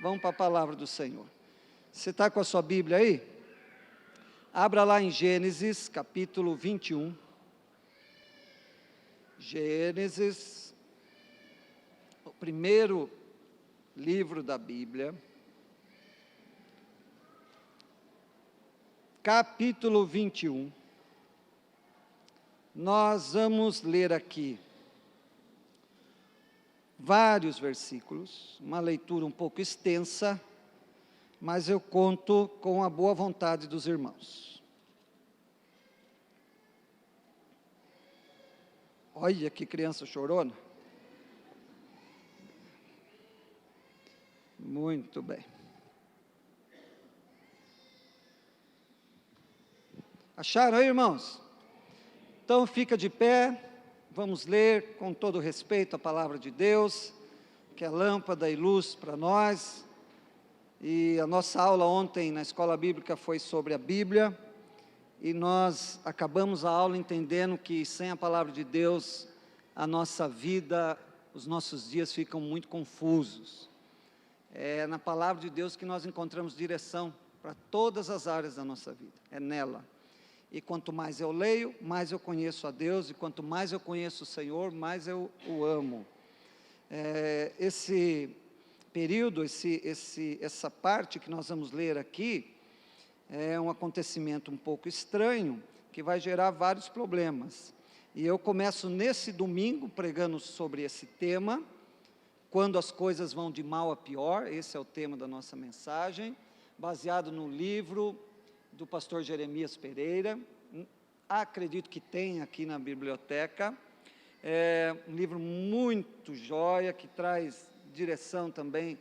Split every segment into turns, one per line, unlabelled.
Vamos para a palavra do Senhor. Você está com a sua Bíblia aí? Abra lá em Gênesis, capítulo 21. Gênesis, o primeiro livro da Bíblia. Capítulo 21. Nós vamos ler aqui vários versículos, uma leitura um pouco extensa, mas eu conto com a boa vontade dos irmãos. Olha que criança chorona. Muito bem. Acharam aí, irmãos? Então fica de pé. Vamos ler com todo respeito a palavra de Deus, que é lâmpada e luz para nós. E a nossa aula ontem na escola bíblica foi sobre a Bíblia, e nós acabamos a aula entendendo que sem a palavra de Deus, a nossa vida, os nossos dias ficam muito confusos. É na palavra de Deus que nós encontramos direção para todas as áreas da nossa vida, é nela. E quanto mais eu leio, mais eu conheço a Deus, e quanto mais eu conheço o Senhor, mais eu o amo. Esse período, essa parte que nós vamos ler aqui, é um acontecimento um pouco estranho, que vai gerar vários problemas. E eu começo nesse domingo pregando sobre esse tema, quando as coisas vão de mal a pior. Esse é o tema da nossa mensagem, baseado no livro do pastor Jeremias Pereira. Acredito que tem aqui na biblioteca. É um livro muito jóia, que traz direção também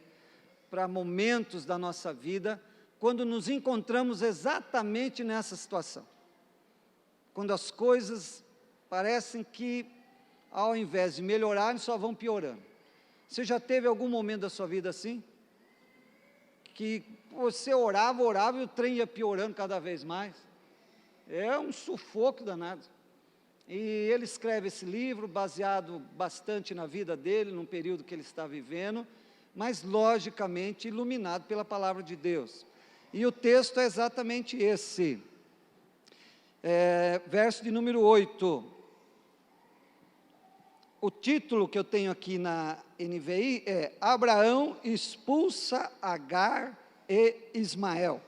para momentos da nossa vida, quando nos encontramos exatamente nessa situação, quando as coisas parecem que, ao invés de melhorarem, só vão piorando. Você já teve algum momento da sua vida assim? Que você orava e o trem ia piorando cada vez mais? É um sufoco danado. E ele escreve esse livro baseado bastante na vida dele, num período que ele está vivendo, mas logicamente iluminado pela palavra de Deus. E o texto é exatamente esse, verso de número 8. O título que eu tenho aqui na NVI é: Abraão expulsa Agar e Ismael.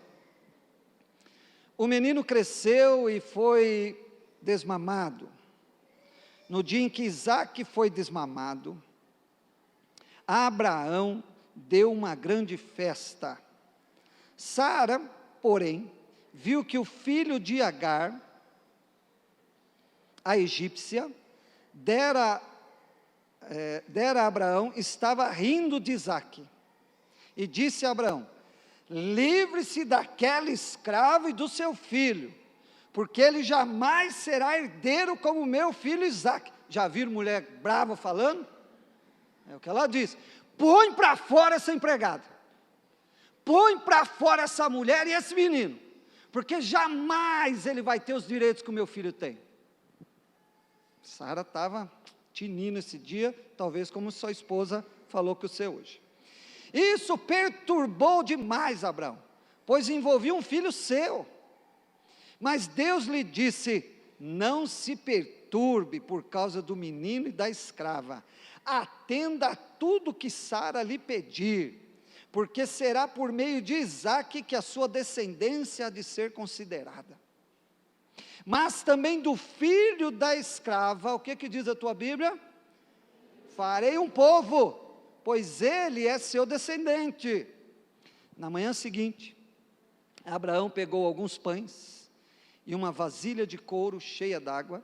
O menino cresceu e foi desmamado. No dia em que Isaque foi desmamado, Abraão deu uma grande festa. Sara, porém, viu que o filho de Agar, a egípcia, dera a Abraão, estava rindo de Isaque. E disse a Abraão: livre-se daquela escrava e do seu filho, porque ele jamais será herdeiro como meu filho Isaque. Já viram mulher brava falando? É o que ela diz: põe para fora essa empregada, põe para fora essa mulher e esse menino, porque jamais ele vai ter os direitos que o meu filho tem. Sara estava tinindo esse dia, talvez como sua esposa falou que o seu hoje. Isso perturbou demais Abraão, pois envolvia um filho seu. Mas Deus lhe disse: não se perturbe por causa do menino e da escrava, atenda a tudo que Sara lhe pedir, porque será por meio de Isaque que a sua descendência há de ser considerada. Mas também do filho da escrava, o que diz a tua Bíblia? Farei um povo, pois ele é seu descendente. Na manhã seguinte, Abraão pegou alguns pães e uma vasilha de couro cheia d'água,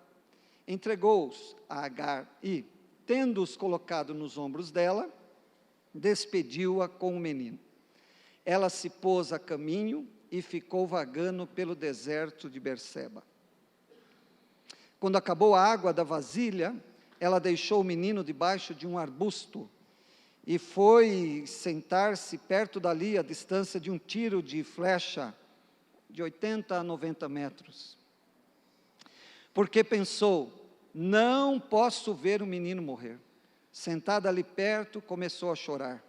entregou-os a Agar e, tendo-os colocado nos ombros dela, despediu-a com o menino. Ela se pôs a caminho e ficou vagando pelo deserto de Berseba. Quando acabou a água da vasilha, ela deixou o menino debaixo de um arbusto e foi sentar-se perto dali, a distância de um tiro de flecha, de 80 a 90 metros. Porque pensou: não posso ver o menino morrer. Sentada ali perto, começou a chorar.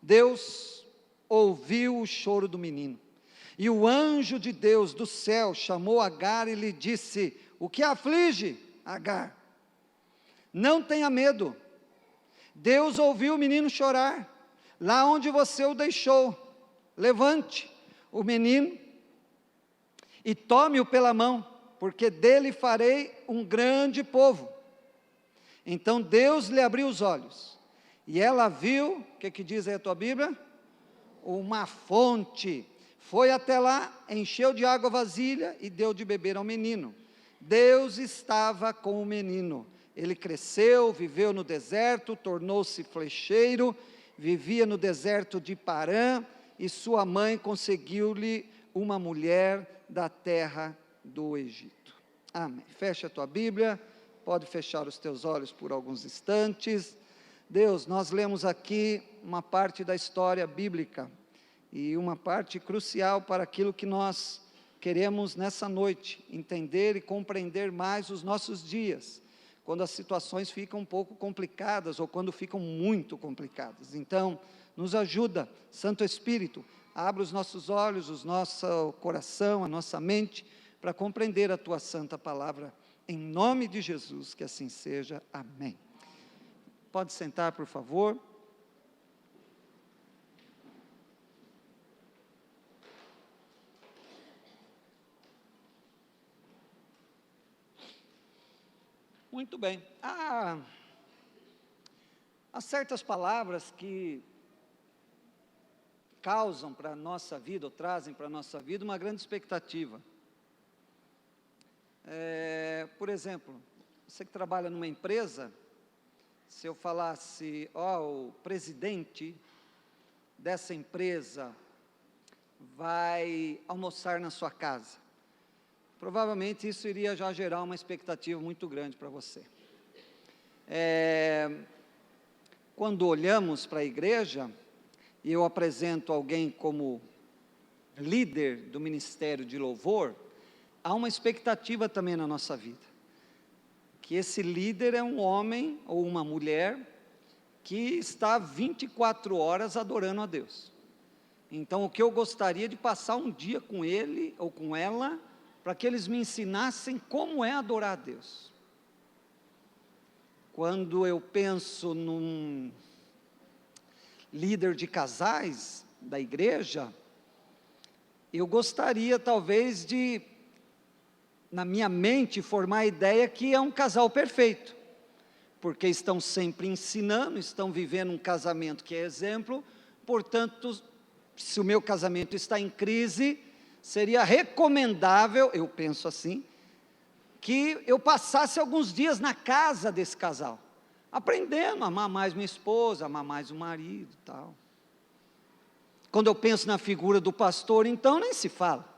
Deus ouviu o choro do menino. E o anjo de Deus do céu chamou Agar e lhe disse: o que aflige, Agar? Não tenha medo. Deus ouviu o menino chorar, lá onde você o deixou. Levante o menino e tome-o pela mão, porque dele farei um grande povo. Então Deus lhe abriu os olhos, e ela viu, o que diz aí a tua Bíblia? Uma fonte. Foi até lá, encheu de água a vasilha e deu de beber ao menino. Deus estava com o menino. Ele cresceu, viveu no deserto, tornou-se flecheiro, vivia no deserto de Parã, e sua mãe conseguiu-lhe uma mulher da terra do Egito. Amém. Fecha a tua Bíblia, pode fechar os teus olhos por alguns instantes. Deus, nós lemos aqui uma parte da história bíblica, e uma parte crucial para aquilo que nós queremos nessa noite, entender e compreender mais os nossos dias, quando as situações ficam um pouco complicadas, ou quando ficam muito complicadas. Então, nos ajuda, Santo Espírito, abra os nossos olhos, o nosso coração, a nossa mente, para compreender a Tua santa palavra, em nome de Jesus, que assim seja, amém. Pode sentar, por favor. Muito bem. Há certas palavras que causam para a nossa vida, ou trazem para a nossa vida uma grande expectativa. Por exemplo, você que trabalha numa empresa, se eu falasse, o presidente dessa empresa vai almoçar na sua casa, provavelmente isso iria já gerar uma expectativa muito grande para você. Quando olhamos para a igreja, e eu apresento alguém como líder do ministério de louvor, há uma expectativa também na nossa vida, que esse líder é um homem ou uma mulher que está 24 horas adorando a Deus. Então, o que eu gostaria de passar um dia com ele ou com ela, para que eles me ensinassem como é adorar a Deus. Quando eu penso num líder de casais da igreja, eu gostaria talvez de, na minha mente, formar a ideia que é um casal perfeito, porque estão sempre ensinando, estão vivendo um casamento que é exemplo. Portanto, se o meu casamento está em crise, seria recomendável, eu penso assim, que eu passasse alguns dias na casa desse casal, aprendendo a amar mais minha esposa, amar mais o marido e tal. Quando eu penso na figura do pastor, então nem se fala.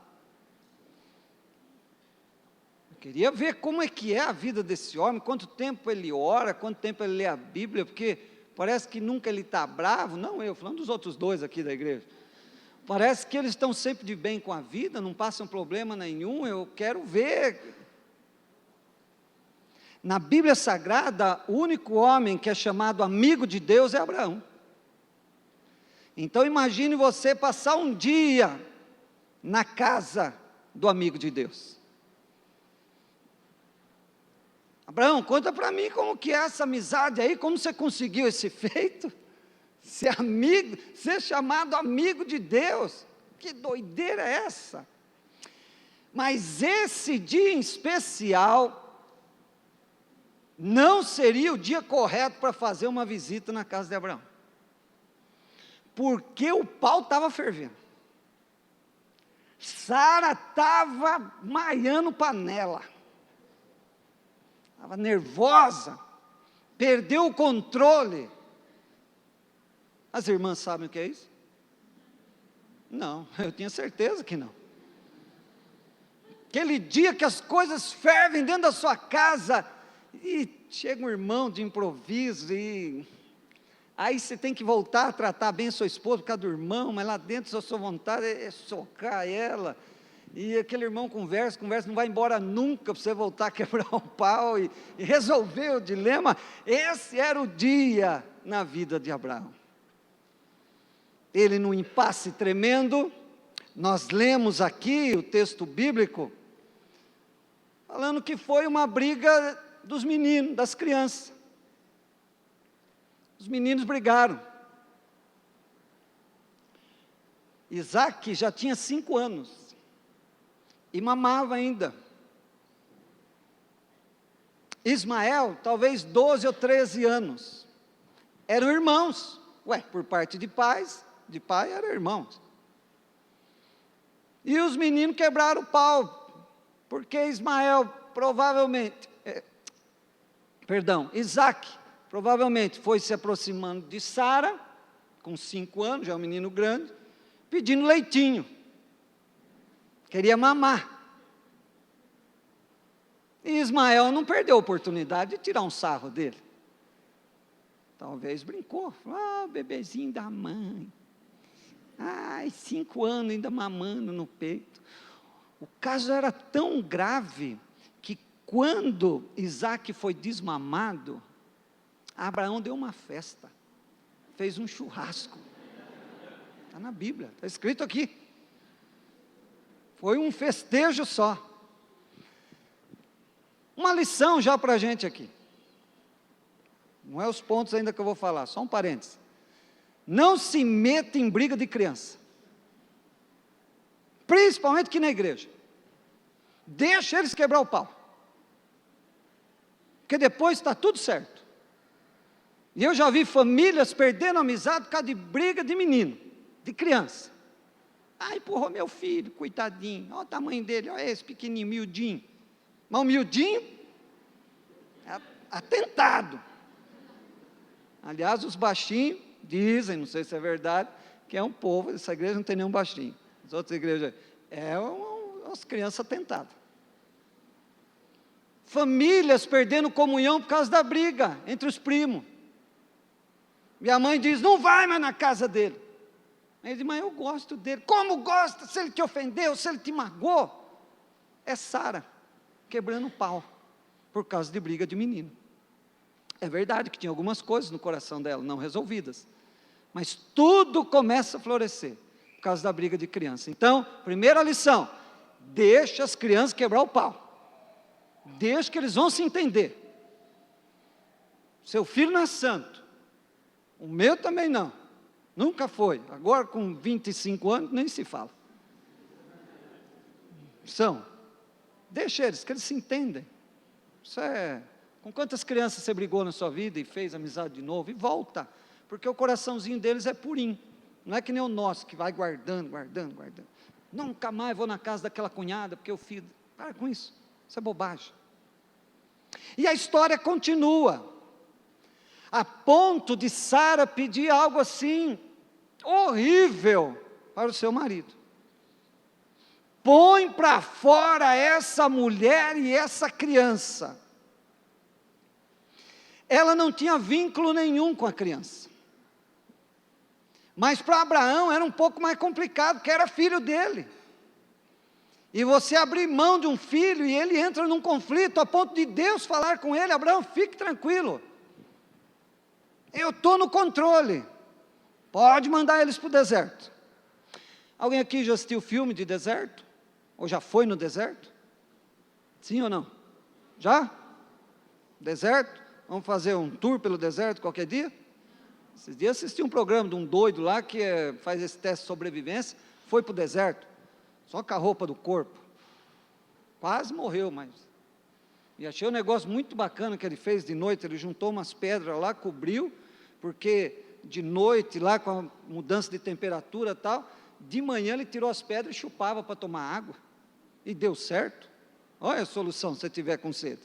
Eu queria ver como é que é a vida desse homem, quanto tempo ele ora, quanto tempo ele lê a Bíblia, porque parece que nunca ele está bravo. Não eu, falando dos outros dois aqui da igreja. Parece que eles estão sempre de bem com a vida, não passam problema nenhum. Eu quero ver. Na Bíblia Sagrada, o único homem que é chamado amigo de Deus é Abraão. Então imagine você passar um dia na casa do amigo de Deus. Abraão, conta para mim como que é essa amizade aí, como você conseguiu esse feito? Ser amigo, ser chamado amigo de Deus, que doideira é essa? Mas esse dia em especial, não seria o dia correto para fazer uma visita na casa de Abraão, porque o pau estava fervendo, Sara estava maiando panela, estava nervosa, perdeu o controle. As irmãs sabem o que é isso? Não, eu tinha certeza que não. Aquele dia que as coisas fervem dentro da sua casa, e chega um irmão de improviso, e aí você tem que voltar a tratar bem a sua esposa por causa do irmão, mas lá dentro a sua vontade é socar ela, e aquele irmão conversa, não vai embora nunca, para você voltar a quebrar o pau, e resolver o dilema. Esse era o dia na vida de Abraão. ele num impasse tremendo. Nós lemos aqui o texto bíblico, falando que foi uma briga dos meninos, das crianças. Os meninos brigaram. Isaac já tinha 5 anos, e mamava ainda. Ismael, talvez 12 ou 13 anos. Eram irmãos. Por parte de pai eram irmãos. E os meninos quebraram o pau, porque Isaac, provavelmente foi se aproximando de Sara, com 5 anos, já é um menino grande, pedindo leitinho. Queria mamar. E Ismael não perdeu a oportunidade de tirar um sarro dele. Talvez brincou, bebezinho da mãe. 5 anos ainda mamando no peito. O caso era tão grave que quando Isaac foi desmamado, Abraão deu uma festa, fez um churrasco. Está na Bíblia, está escrito aqui. Foi um festejo só. Uma lição já para a gente aqui. Não é os pontos ainda que eu vou falar, só um parênteses. Não se meta em briga de criança. Principalmente aqui na igreja. Deixa eles quebrar o pau. Porque depois está tudo certo. E eu já vi famílias perdendo amizade por causa de briga de menino, de criança. Empurrou meu filho, coitadinho. Olha o tamanho dele, olha esse pequenininho, miudinho. Mas o miudinho, atentado. Aliás, os baixinhos dizem, não sei se é verdade, que é um povo, essa igreja não tem nenhum baixinho. As outras igrejas, umas crianças atentadas. Famílias perdendo comunhão por causa da briga entre os primos. Minha mãe diz, não vai mais na casa dele. Ele diz, mas eu gosto dele. Como gosta? Se ele te ofendeu, se ele te magoou. É Sara quebrando o pau por causa de briga de menino. É verdade que tinha algumas coisas no coração dela não resolvidas, mas tudo começa a florescer por causa da briga de criança. Então, primeira lição, deixa as crianças quebrar o pau, deixa que eles vão se entender. Seu filho não é santo, o meu também não, nunca foi, agora com 25 anos nem se fala. Deixa eles, que eles se entendem. Isso é... Com quantas crianças você brigou na sua vida e fez amizade de novo? E volta, porque o coraçãozinho deles é purinho. Não é que nem o nosso, que vai guardando. Nunca mais vou na casa daquela cunhada, porque eu fiz. Para com isso, isso é bobagem. E a história continua, a ponto de Sara pedir algo assim, horrível, para o seu marido. Põe para fora essa mulher e essa criança. Ela não tinha vínculo nenhum com a criança. Mas para Abraão era um pouco mais complicado, porque era filho dele. E você abrir mão de um filho e ele entra num conflito, a ponto de Deus falar com ele, Abraão, fique tranquilo. Eu estou no controle. Pode mandar eles para o deserto. Alguém aqui já assistiu filme de deserto? Ou já foi no deserto? Sim ou não? Já? Deserto? Vamos fazer um tour pelo deserto qualquer dia? Esses dias assisti um programa de um doido lá que faz esse teste de sobrevivência, foi para o deserto, só com a roupa do corpo. Quase morreu, mas... E achei um negócio muito bacana que ele fez de noite, ele juntou umas pedras lá, cobriu, porque de noite lá com a mudança de temperatura e tal, de manhã ele tirou as pedras e chupava para tomar água. E deu certo. Olha a solução se você tiver com sede.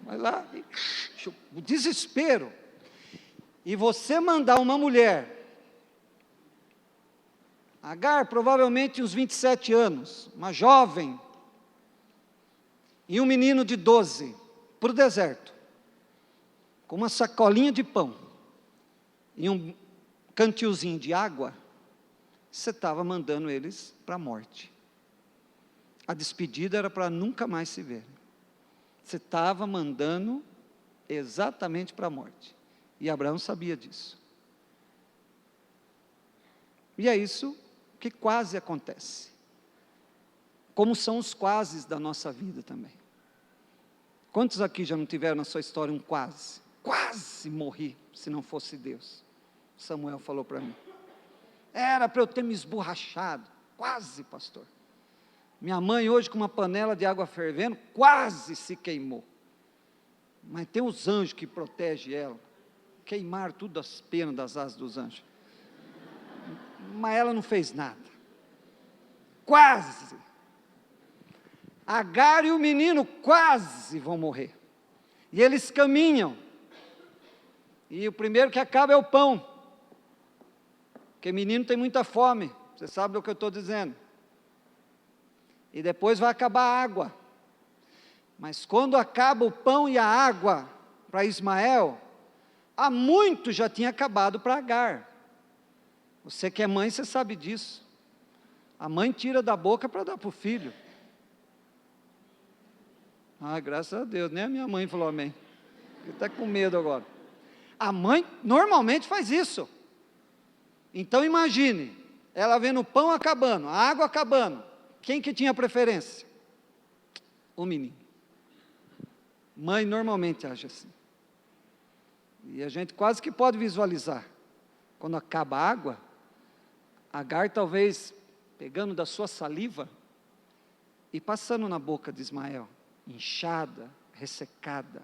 Vai lá, o desespero. E você mandar uma mulher, Agar, provavelmente uns 27 anos, uma jovem, e um menino de 12, para o deserto, com uma sacolinha de pão, e um cantilzinho de água, você estava mandando eles para a morte. A despedida era para nunca mais se ver. Você estava mandando exatamente para a morte. E Abraão sabia disso. E é isso que quase acontece. Como são os quases da nossa vida também. Quantos aqui já não tiveram na sua história um quase? Quase morri, se não fosse Deus. Samuel falou para mim. Era para eu ter me esborrachado. Quase, pastor. Minha mãe hoje com uma panela de água fervendo, quase se queimou. Mas tem os anjos que protegem ela. Queimaram tudo as penas das asas dos anjos. Mas ela não fez nada. Quase. Agar e o menino quase vão morrer. E eles caminham. E o primeiro que acaba é o pão. Porque menino tem muita fome. Você sabe do que eu estou dizendo. E depois vai acabar a água. Mas quando acaba o pão e a água para Ismael, há muito já tinha acabado para Agar. Você que é mãe, você sabe disso. A mãe tira da boca para dar para o filho. Ah, graças a Deus, nem a minha mãe falou amém. Ele está com medo agora. A mãe normalmente faz isso. Então imagine, ela vendo o pão acabando, a água acabando. Quem que tinha preferência? O menino. Mãe normalmente age assim. E a gente quase que pode visualizar. Quando acaba a água, Agar talvez pegando da sua saliva e passando na boca de Ismael, inchada, ressecada.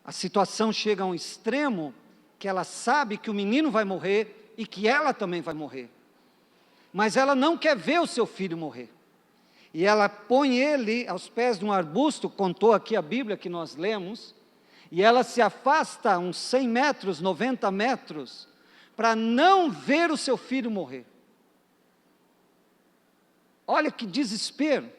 A situação chega a um extremo que ela sabe que o menino vai morrer e que ela também vai morrer. Mas ela não quer ver o seu filho morrer. E ela põe ele aos pés de um arbusto, contou aqui a Bíblia que nós lemos, e ela se afasta uns 100 metros, 90 metros, para não ver o seu filho morrer. Olha que desespero,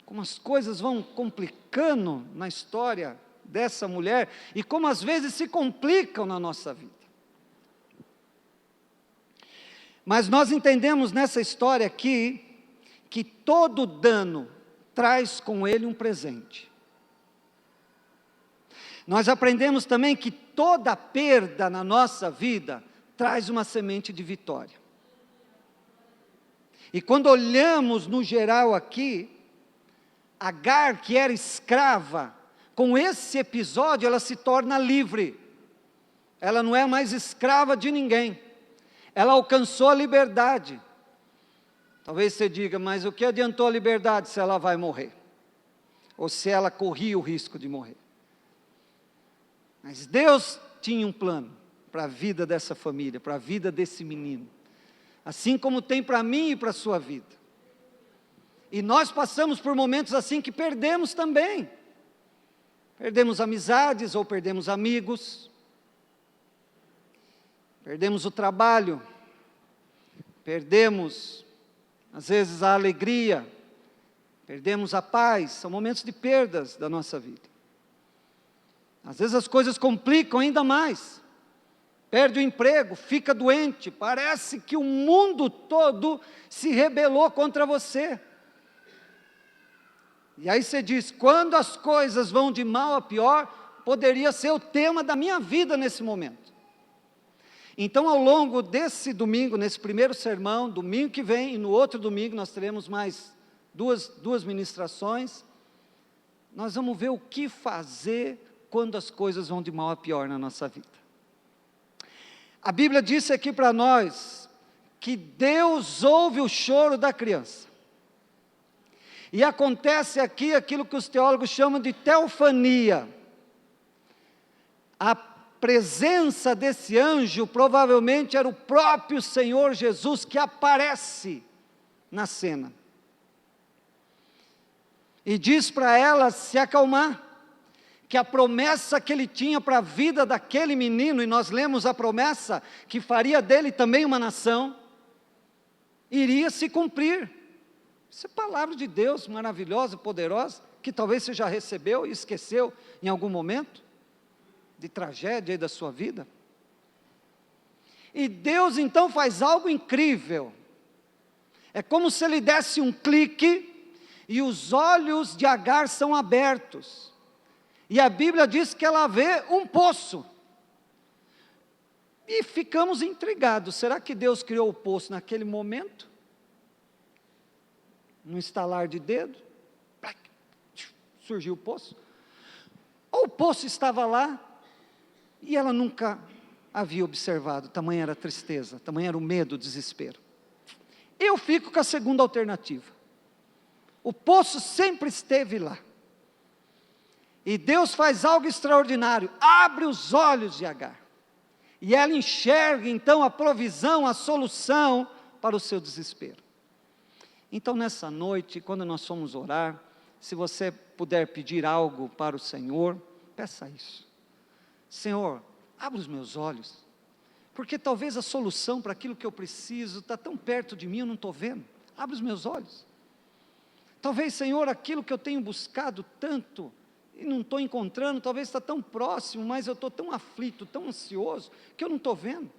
como as coisas vão complicando na história dessa mulher, e como às vezes se complicam na nossa vida. Mas nós entendemos nessa história aqui, que todo dano traz com ele um presente. Nós aprendemos também que toda perda na nossa vida traz uma semente de vitória. E quando olhamos no geral aqui, Agar, que era escrava, com esse episódio ela se torna livre. Ela não é mais escrava de ninguém. Ela alcançou a liberdade. Talvez você diga, mas o que adiantou a liberdade se ela vai morrer? Ou se ela corria o risco de morrer? Mas Deus tinha um plano para a vida dessa família, para a vida desse menino. Assim como tem para mim e para a sua vida. E nós passamos por momentos assim que perdemos também. Perdemos amizades ou perdemos amigos. Perdemos o trabalho. Perdemos, às vezes, a alegria. Perdemos a paz. São momentos de perdas da nossa vida. Às vezes as coisas complicam ainda mais. Perde o emprego, fica doente, parece que o mundo todo se rebelou contra você. E aí você diz, quando as coisas vão de mal a pior, poderia ser o tema da minha vida nesse momento. Então, ao longo desse domingo, nesse primeiro sermão, domingo que vem, e no outro domingo nós teremos mais duas ministrações, nós vamos ver o que fazer quando as coisas vão de mal a pior na nossa vida. A Bíblia disse aqui para nós, que Deus ouve o choro da criança. E acontece aqui aquilo que os teólogos chamam de teofania. A presença desse anjo provavelmente era o próprio Senhor Jesus que aparece na cena. E diz para ela se acalmar, que a promessa que ele tinha para a vida daquele menino, e nós lemos a promessa que faria dele também uma nação, iria se cumprir. Isso é palavra de Deus maravilhosa, poderosa, que talvez você já recebeu e esqueceu em algum momento, de tragédia aí da sua vida. E Deus então faz algo incrível, é como se ele desse um clique, e os olhos de Agar são abertos, e a Bíblia diz que ela vê um poço. E ficamos intrigados, será que Deus criou o poço naquele momento? Num estalar de dedo? Surgiu o poço? Ou o poço estava lá, e ela nunca havia observado, tamanha era a tristeza, tamanho era o medo, o desespero. Eu fico com a segunda alternativa. O poço sempre esteve lá. E Deus faz algo extraordinário, abre os olhos de Agar. E ela enxerga então a provisão, a solução para o seu desespero. Então nessa noite, quando nós formos orar, se você puder pedir algo para o Senhor, peça isso. Senhor, abre os meus olhos, porque talvez a solução para aquilo que eu preciso está tão perto de mim, eu não estou vendo. Abre os meus olhos. Talvez, Senhor, aquilo que eu tenho buscado tanto, e não estou encontrando, talvez está tão próximo, mas eu estou tão aflito, tão ansioso, que eu não estou vendo.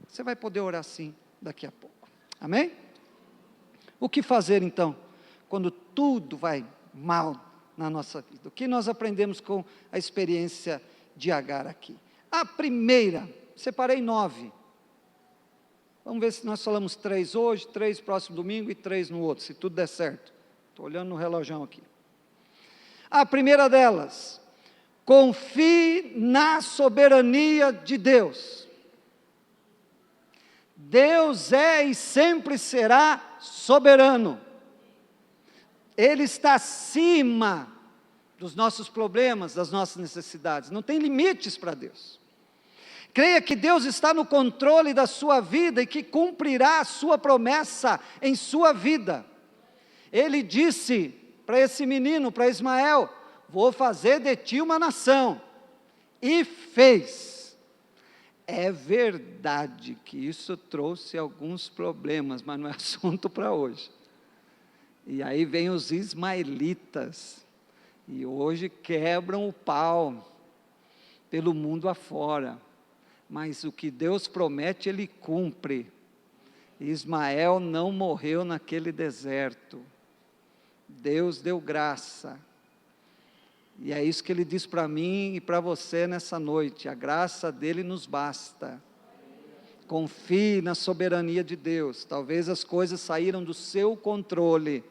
Você vai poder orar assim, daqui a pouco. Amém? O que fazer então, quando tudo vai mal na nossa vida? O que nós aprendemos com a experiência de Agar aqui? A primeira, separei 9. Vamos ver se nós falamos 3 hoje, 3 próximo domingo e 3 no outro, se tudo der certo. Estou olhando no relógio aqui. A primeira delas, confie na soberania de Deus. Deus é e sempre será soberano. Ele está acima dos nossos problemas, das nossas necessidades. Não tem limites para Deus. Creia que Deus está no controle da sua vida e que cumprirá a sua promessa em sua vida. Ele disse para esse menino, para Ismael, vou fazer de ti uma nação, e fez. É verdade que isso trouxe alguns problemas, mas não é assunto para hoje. E aí vem os ismaelitas, e hoje quebram o pau, pelo mundo afora, mas o que Deus promete, Ele cumpre. Ismael não morreu naquele deserto, Deus deu graça, e é isso que Ele diz para mim e para você nessa noite, a graça dEle nos basta. Confie na soberania de Deus. Talvez as coisas saíram do seu controle,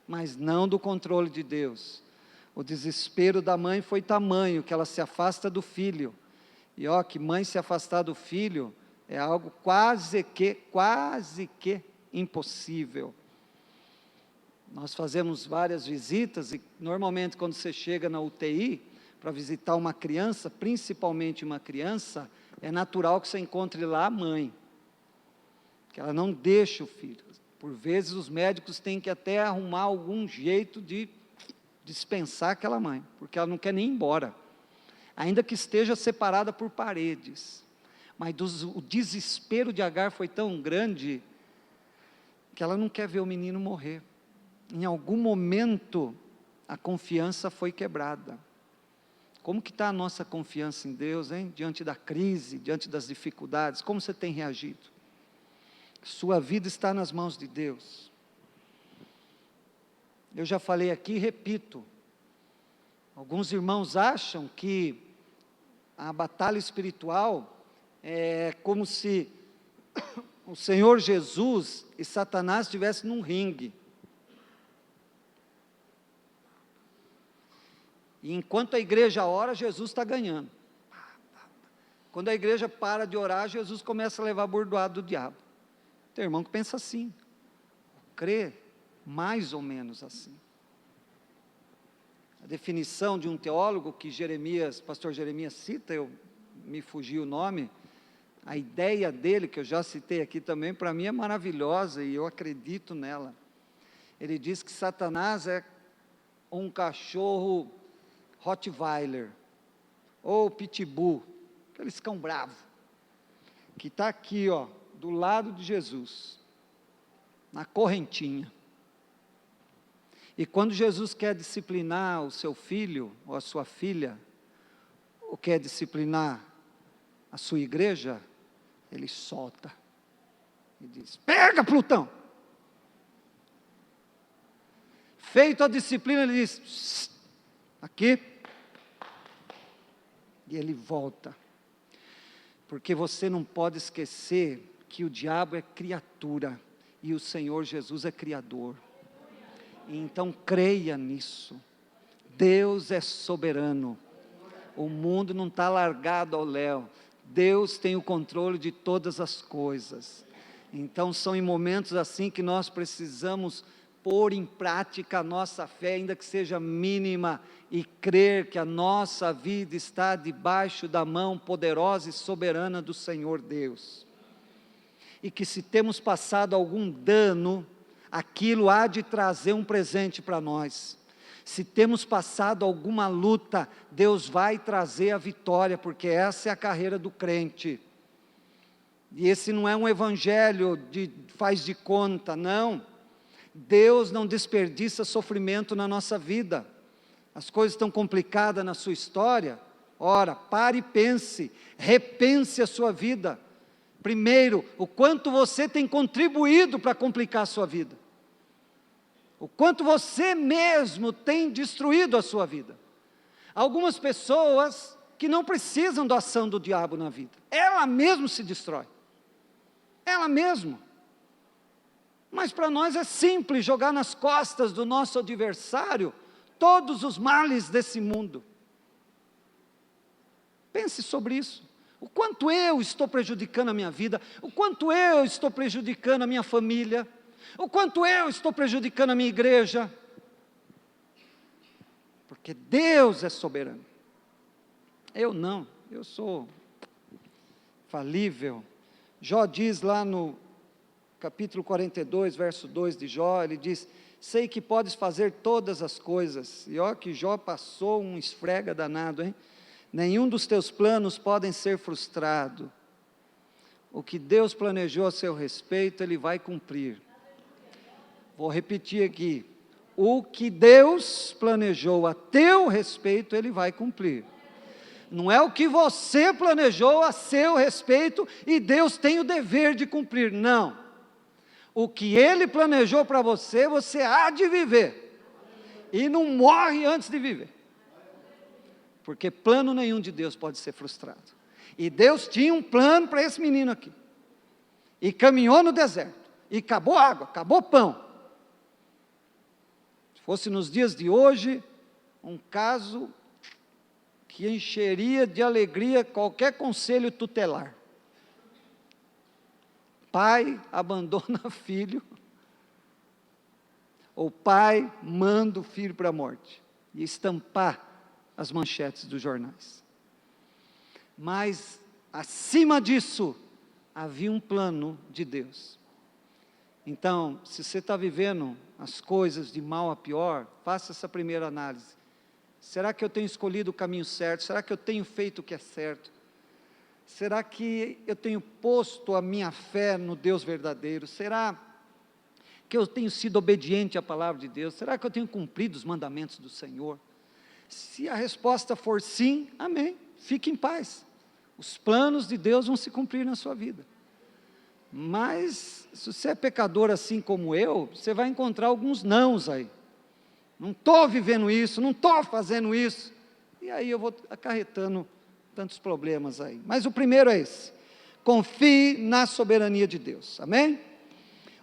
mas não do controle de Deus. O desespero da mãe foi tamanho, que ela se afasta do filho, e ó, que mãe se afastar do filho, é algo quase que impossível. Nós fazemos várias visitas, e normalmente quando você chega na UTI, para visitar uma criança, principalmente uma criança, é natural que você encontre lá a mãe, que ela não deixa o filho. Por vezes os médicos têm que até arrumar algum jeito de dispensar aquela mãe, porque ela não quer nem ir embora, ainda que esteja separada por paredes. Mas o desespero de Agar foi tão grande, que ela não quer ver o menino morrer. Em algum momento, a confiança foi quebrada. Como que está a nossa confiança em Deus, hein? Diante da crise, diante das dificuldades, como você tem reagido? Sua vida está nas mãos de Deus. Eu já falei aqui e repito, alguns irmãos acham que a batalha espiritual é como se o Senhor Jesus e Satanás estivessem num ringue. E enquanto a igreja ora, Jesus está ganhando. Quando a igreja para de orar, Jesus começa a levar a bordoada do diabo. Tem irmão que pensa assim, crê mais ou menos assim. A definição de um teólogo que pastor Jeremias cita, me fugiu o nome, a ideia dele, que eu já citei aqui também, para mim é maravilhosa e eu acredito nela. Ele diz que Satanás é um cachorro Rottweiler, ou Pitbull, aqueles cão bravo, que está aqui, ó, do lado de Jesus, na correntinha. E quando Jesus quer disciplinar o seu filho, ou a sua filha, ou quer disciplinar a sua igreja, ele solta, e diz, pega Plutão! Feito a disciplina, ele diz, aqui, e ele volta, Porque você não pode esquecer que o diabo é criatura e o Senhor Jesus é criador. Então creia nisso. Deus é soberano. O mundo não está largado ao léu. Deus tem o controle de todas as coisas. Então são em momentos assim que nós precisamos pôr em prática a nossa fé, ainda que seja mínima, e crer que a nossa vida está debaixo da mão poderosa e soberana do Senhor Deus. E que se temos passado algum dano, aquilo há de trazer um presente para nós. Se temos passado alguma luta, Deus vai trazer a vitória, porque essa é a carreira do crente. E esse não é um evangelho de faz de conta, não. Deus não desperdiça sofrimento na nossa vida. As coisas estão complicadas na sua história? Ora, pare e pense, repense a sua vida. Primeiro, o quanto você tem contribuído para complicar a sua vida. O quanto você mesmo tem destruído a sua vida. Algumas pessoas que não precisam da ação do diabo na vida. Ela mesma se destrói. Ela mesma. Mas para nós é simples jogar nas costas do nosso adversário todos os males desse mundo. Pense sobre isso. O quanto eu estou prejudicando a minha vida, o quanto eu estou prejudicando a minha família, o quanto eu estou prejudicando a minha igreja. Porque Deus é soberano. Eu não, eu sou falível. Jó diz lá no capítulo 42, verso 2 de Jó, ele diz: sei que podes fazer todas as coisas. E ó que Jó passou um esfrega danado, hein? Nenhum dos teus planos podem ser frustrado. O que Deus planejou a seu respeito, Ele vai cumprir. Vou repetir aqui. O que Deus planejou a teu respeito, Ele vai cumprir. Não é o que você planejou a seu respeito e Deus tem o dever de cumprir, não. O que Ele planejou para você, você há de viver. E não morre antes de viver. Porque plano nenhum de Deus pode ser frustrado. E Deus tinha um plano para esse menino aqui. E caminhou no deserto. E acabou água, acabou pão. Se fosse nos dias de hoje, um caso que encheria de alegria qualquer conselho tutelar. Pai abandona filho, ou pai manda o filho para a morte, e estampar as manchetes dos jornais. Mas, acima disso, havia um plano de Deus. Então, se você está vivendo as coisas de mal a pior, faça essa primeira análise. Será que eu tenho escolhido o caminho certo? Será que eu tenho feito o que é certo? Será que eu tenho posto a minha fé no Deus verdadeiro? Será que eu tenho sido obediente à palavra de Deus? Será que eu tenho cumprido os mandamentos do Senhor? Se a resposta for sim, amém, fique em paz. Os planos de Deus vão se cumprir na sua vida. Mas, se você é pecador assim como eu, você vai encontrar alguns nãos aí. Não estou vivendo isso, não estou fazendo isso. E aí eu vou acarretando tantos problemas aí. Mas o primeiro é esse: confie na soberania de Deus, amém?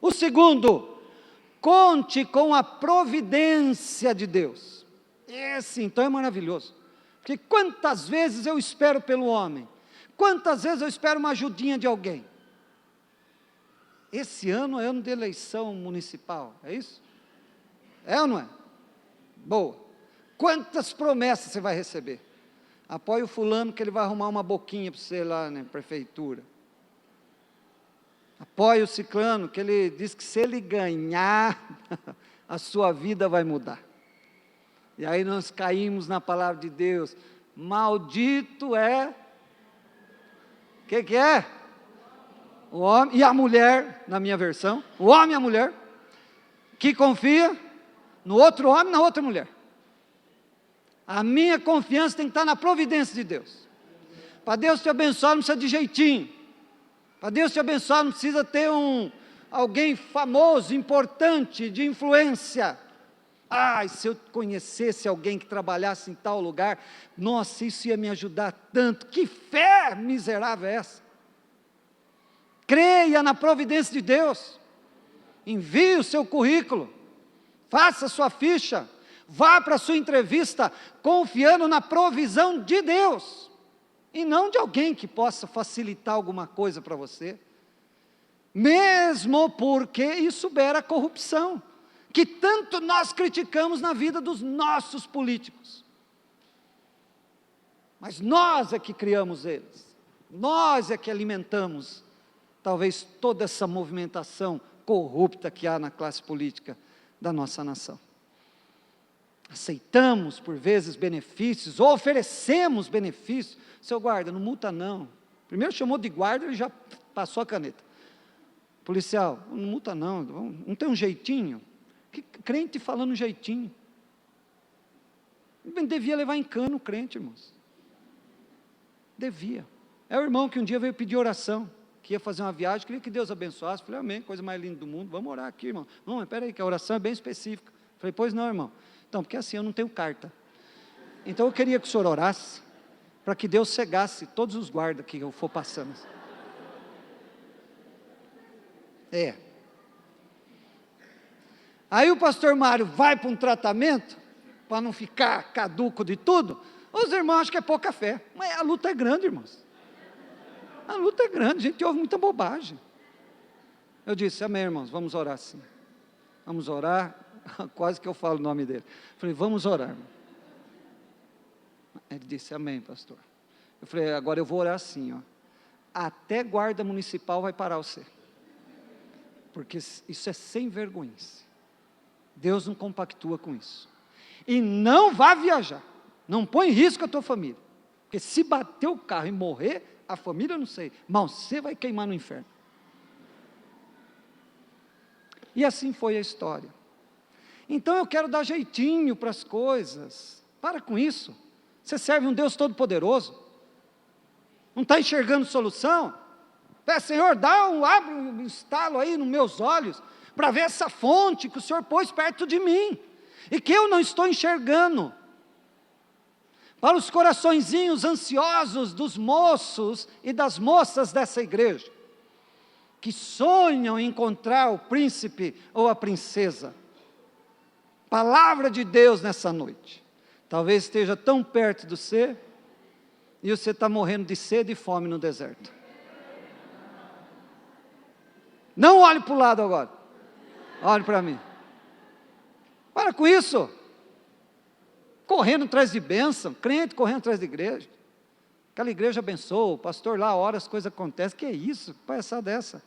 O segundo, conte com a providência de Deus. Esse então é maravilhoso, porque quantas vezes eu espero pelo homem, quantas vezes eu espero uma ajudinha de alguém. Esse ano é ano de eleição municipal, é isso? É ou não é? Boa. Quantas promessas você vai receber? Apoie o fulano que ele vai arrumar uma boquinha para você lá na prefeitura. Apoie o ciclano que ele diz que se ele ganhar, a sua vida vai mudar. E aí nós caímos na palavra de Deus. Maldito é... O que é? O homem e a mulher, na minha versão. O homem e a mulher que confia no outro homem e na outra mulher. A minha confiança tem que estar na providência de Deus. Para Deus te abençoar não precisa de jeitinho. Para Deus te abençoar não precisa ter alguém famoso, importante, de influência. Ai, se eu conhecesse alguém que trabalhasse em tal lugar, nossa, isso ia me ajudar tanto. Que fé miserável é essa? Creia na providência de Deus. Envie o seu currículo. Faça a sua ficha. Vá para a sua entrevista confiando na provisão de Deus. E não de alguém que possa facilitar alguma coisa para você. Mesmo porque isso beira a corrupção, que tanto nós criticamos na vida dos nossos políticos. Mas nós é que criamos eles, nós é que alimentamos, talvez, toda essa movimentação corrupta que há na classe política da nossa nação. Aceitamos, por vezes, benefícios, ou oferecemos benefícios. Seu guarda, não multa não. Primeiro chamou de guarda, ele já passou a caneta. Policial, não multa não, não tem um jeitinho? Que crente falando um jeitinho? Devia levar em cano o crente, irmãos. Devia. É o irmão que um dia veio pedir oração, que ia fazer uma viagem, queria que Deus abençoasse. Falei, amém, coisa mais linda do mundo, vamos orar aqui, irmão. Não, mas espera aí, que a oração é bem específica. Falei, pois não, irmão. Então, porque assim, eu não tenho carta. Então, eu queria que o senhor orasse, para que Deus cegasse todos os guardas que eu for passando. Aí o pastor Mário vai para um tratamento, para não ficar caduco de tudo. Os irmãos acham que é pouca fé, mas a luta é grande, irmãos. A luta é grande, a gente ouve muita bobagem. Eu disse, amém, irmãos, vamos orar sim. Vamos orar, quase que eu falo o nome dele. Falei, vamos orar, irmão. Ele disse, amém, pastor. Eu falei, agora eu vou orar assim, ó. Até guarda municipal vai parar você. Porque isso é sem vergonhice. Deus não compactua com isso. E não vá viajar. Não põe em risco a tua família. Porque se bater o carro e morrer, a família eu não sei. Mas você vai queimar no inferno. E assim foi a história. Então eu quero dar jeitinho para as coisas. Para com isso. Você serve um Deus todo-poderoso. Não está enxergando solução? Senhor, abre um estalo aí nos meus olhos, para ver essa fonte que o Senhor pôs perto de mim, e que eu não estou enxergando. Para os coraçõezinhos ansiosos dos moços e das moças dessa igreja, que sonham em encontrar o príncipe ou a princesa. Palavra de Deus nessa noite. Talvez esteja tão perto de você, e você está morrendo de sede e fome no deserto. Não olhe para o lado agora. Olhe para mim. Para com isso. Correndo atrás de bênção. Crente correndo atrás de igreja. Aquela igreja abençoa. O pastor lá ora, as coisas acontecem. Que é isso? Que palhaçada é essa?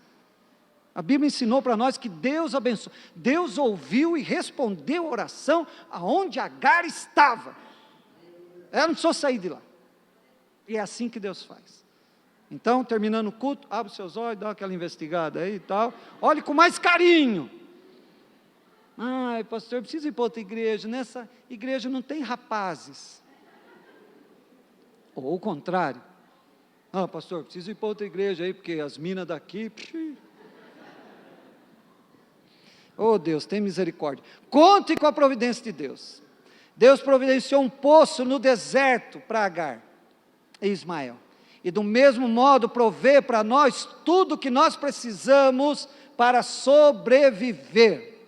A Bíblia ensinou para nós que Deus abençoou. Deus ouviu e respondeu a oração aonde Agar estava. Ela não precisou sair de lá. E é assim que Deus faz. Então, terminando o culto, abre os seus olhos, dá aquela investigada aí e tal. Olhe com mais carinho. Ai, pastor, eu preciso ir para outra igreja. Nessa igreja não tem rapazes. Ou o contrário. Ah, pastor, eu preciso ir para outra igreja aí, porque as minas daqui... Oh Deus, tem misericórdia. Conte com a providência de Deus. Deus providenciou um poço no deserto para Agar e Ismael. E do mesmo modo provê para nós tudo o que nós precisamos para sobreviver.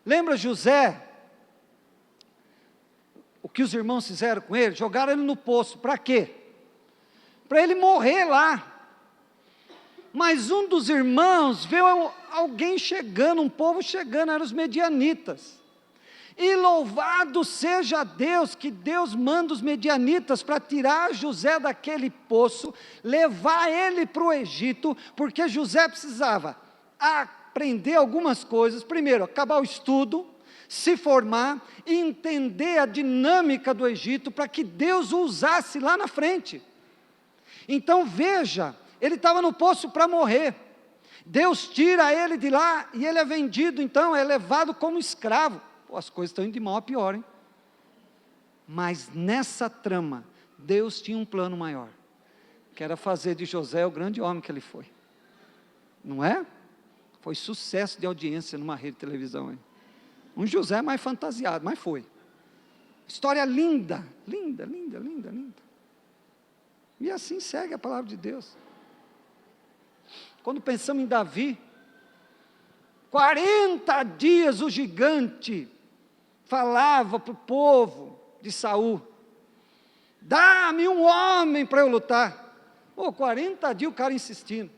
Lembra José? O que os irmãos fizeram com ele? Jogaram ele no poço, para quê? Para ele morrer lá. Mas um dos irmãos viu alguém chegando, um povo chegando, eram os medianitas. E louvado seja Deus, que Deus manda os medianitas para tirar José daquele poço, levar ele para o Egito, porque José precisava aprender algumas coisas. Primeiro, acabar o estudo, se formar e entender a dinâmica do Egito, para que Deus o usasse lá na frente. Então veja, ele estava no poço para morrer. Deus tira ele de lá e ele é vendido, então é levado como escravo. As coisas estão indo de mal a pior, hein? Mas nessa trama, Deus tinha um plano maior, que era fazer de José o grande homem que ele foi. Não é? Foi sucesso de audiência numa rede de televisão, hein? Um José mais fantasiado, mas foi. História linda, linda, linda, linda, linda. E assim segue a palavra de Deus. Quando pensamos em Davi, 40 dias o gigante falava para o povo de Saul: dá-me um homem para eu lutar. 40 dias o cara insistindo.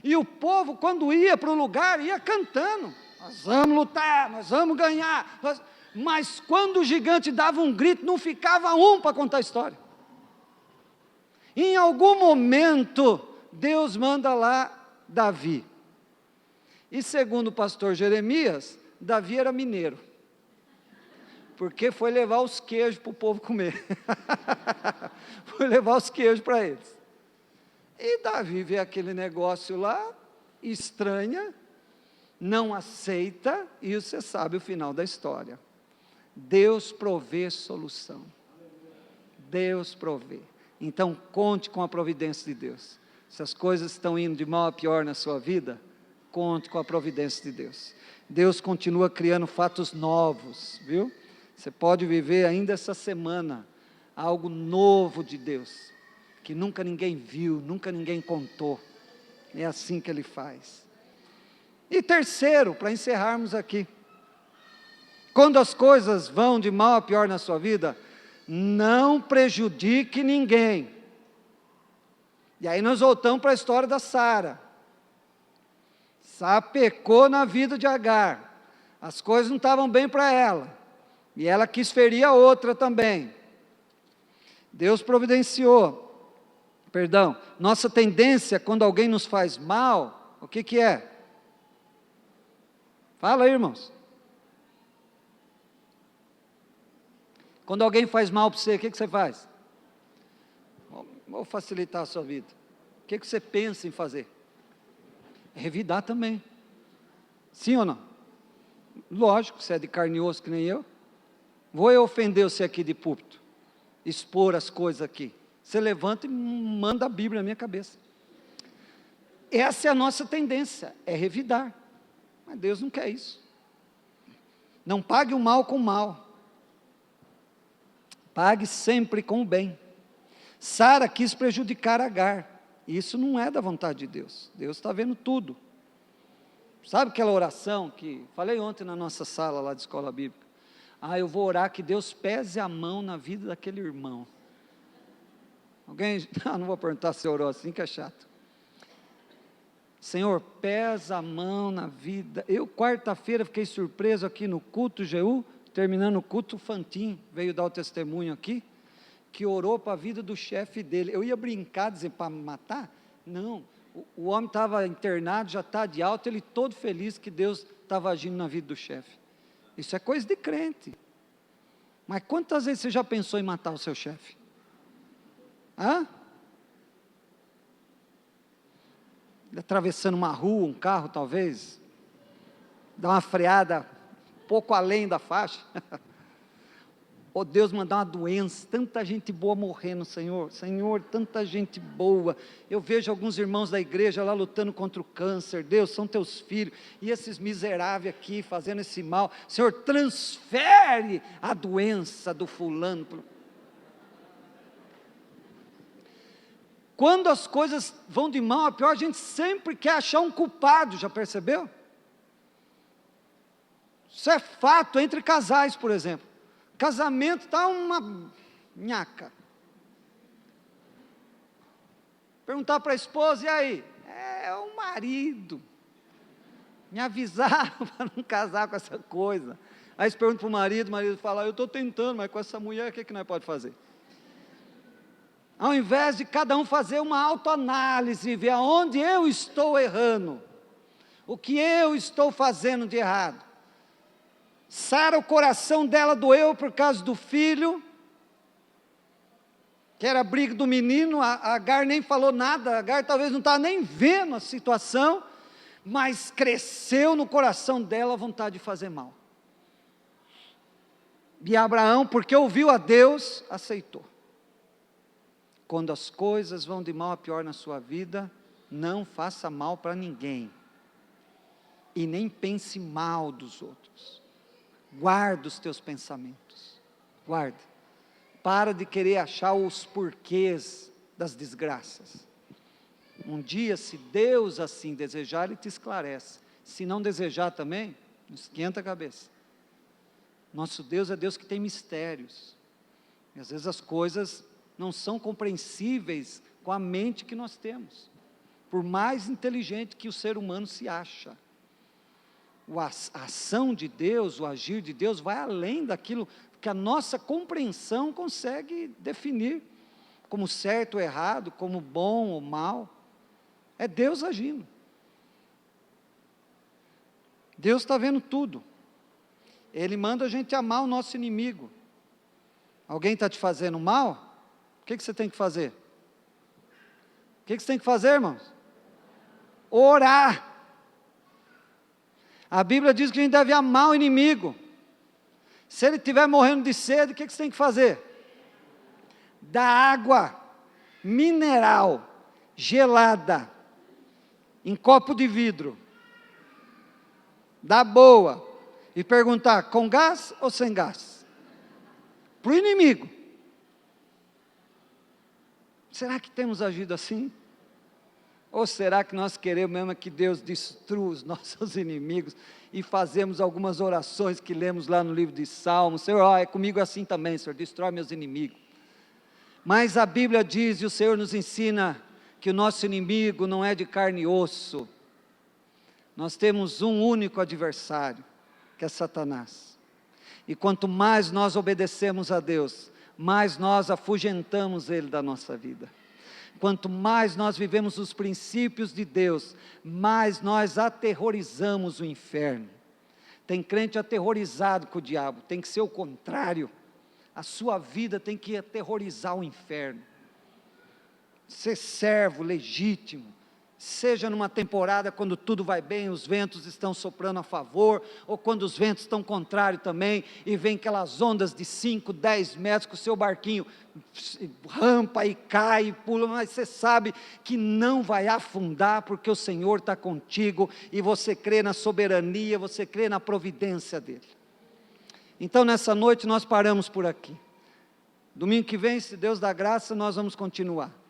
E o povo, quando ia para o lugar, ia cantando: nós vamos lutar, nós vamos ganhar. Mas quando o gigante dava um grito, não ficava um para contar a história. Em algum momento, Deus manda lá Davi. E segundo o pastor Jeremias, Davi era mineiro, porque foi levar os queijos para o povo comer. Foi levar os queijos para eles. E Davi vê aquele negócio lá, estranha, não aceita, e você sabe o final da história. Deus provê solução. Deus provê. Então conte com a providência de Deus. Se as coisas estão indo de mal a pior na sua vida, conte com a providência de Deus. Deus continua criando fatos novos, viu? Você pode viver ainda essa semana algo novo de Deus, que nunca ninguém viu, nunca ninguém contou. É assim que Ele faz. E terceiro, para encerrarmos aqui, quando as coisas vão de mal a pior na sua vida, não prejudique ninguém. E aí nós voltamos para a história da Sara. Sara pecou na vida de Agar, as coisas não estavam bem para ela, e ela quis ferir a outra também. Deus providenciou. Nossa tendência quando alguém nos faz mal, o que é? Fala aí, irmãos. Quando alguém faz mal para você, o que você faz? Vou facilitar a sua vida. O que você pensa em fazer? Revidar também. Sim ou não? Lógico, você é de carne e osso que nem eu. Vou eu ofender você aqui de púlpito, expor as coisas aqui. Você levanta e manda a Bíblia na minha cabeça. Essa é a nossa tendência, é revidar. Mas Deus não quer isso. Não pague o mal com o mal. Pague sempre com o bem. Sara quis prejudicar Agar. Isso não é da vontade de Deus. Deus está vendo tudo. Sabe aquela oração que falei ontem na nossa sala lá de escola bíblica? Eu vou orar que Deus pese a mão na vida daquele irmão. Alguém? Não vou perguntar se orou assim, que é chato. Senhor, pesa a mão na vida. Eu, quarta-feira, fiquei surpreso aqui no culto Jeú, terminando o culto, o Fantin veio dar o testemunho aqui, que orou para a vida do chefe dele. Eu ia brincar, dizer, para matar? Não, o homem estava internado, já está de alta, ele todo feliz que Deus estava agindo na vida do chefe. Isso é coisa de crente. Mas quantas vezes você já pensou em matar o seu chefe? Atravessando uma rua, um carro talvez, dá uma freada pouco além da faixa. Ou Deus mandar uma doença, tanta gente boa morrendo, Senhor, tanta gente boa. Eu vejo alguns irmãos da igreja lá lutando contra o câncer. Deus, são teus filhos, e esses miseráveis aqui fazendo esse mal. Senhor, transfere a doença do fulano. Quando as coisas vão de mal a pior, a gente sempre quer achar um culpado, já percebeu? Isso é fato entre casais, por exemplo. Casamento está uma nhaca. Perguntar para a esposa, e aí? É o marido. Me avisaram para não casar com essa coisa. Aí você pergunta para o marido fala, eu estou tentando, mas com essa mulher, o que nós podemos fazer? Ao invés de cada um fazer uma autoanálise, ver aonde eu estou errando, o que eu estou fazendo de errado. Sara, o coração dela doeu por causa do filho, que era a briga do menino. A Agar nem falou nada, a Agar talvez não estava nem vendo a situação, mas cresceu no coração dela a vontade de fazer mal. E Abraão, porque ouviu a Deus, aceitou. Quando as coisas vão de mal a pior na sua vida, não faça mal para ninguém, e nem pense mal dos outros. Guarda os teus pensamentos, guarda. Para de querer achar os porquês das desgraças. Um dia, se Deus assim desejar, Ele te esclarece. Se não desejar também, não esquenta a cabeça. Nosso Deus é Deus que tem mistérios. E às vezes as coisas não são compreensíveis com a mente que nós temos. Por mais inteligente que o ser humano se acha. A ação de Deus, o agir de Deus vai além daquilo que a nossa compreensão consegue definir como certo ou errado, como bom ou mal. É Deus agindo. Deus está vendo tudo. Ele manda a gente amar o nosso inimigo. Alguém está te fazendo mal? O que você tem que fazer? O que você tem que fazer, irmãos? Orar. A Bíblia diz que a gente deve amar o inimigo. Se ele estiver morrendo de sede, o que você tem que fazer? Dar água mineral, gelada, em copo de vidro, da boa, e perguntar, com gás ou sem gás? Para o inimigo. Será que temos agido assim? Ou será que nós queremos mesmo que Deus destrua os nossos inimigos e fazemos algumas orações que lemos lá no livro de Salmos? Senhor, é comigo assim também, Senhor, destrói meus inimigos. Mas a Bíblia diz, e o Senhor nos ensina, que o nosso inimigo não é de carne e osso. Nós temos um único adversário, que é Satanás. E quanto mais nós obedecemos a Deus, mais nós afugentamos ele da nossa vida. Quanto mais nós vivemos os princípios de Deus, mais nós aterrorizamos o inferno. Tem crente aterrorizado com o diabo, tem que ser o contrário. A sua vida tem que aterrorizar o inferno. Ser servo legítimo, seja numa temporada quando tudo vai bem, os ventos estão soprando a favor, ou quando os ventos estão contrários também, e vem aquelas ondas de 5, 10 metros, que o seu barquinho rampa e cai e pula, mas você sabe que não vai afundar, porque o Senhor está contigo, e você crê na soberania, você crê na providência dEle. Então nessa noite nós paramos por aqui. Domingo que vem, se Deus dá graça, nós vamos continuar.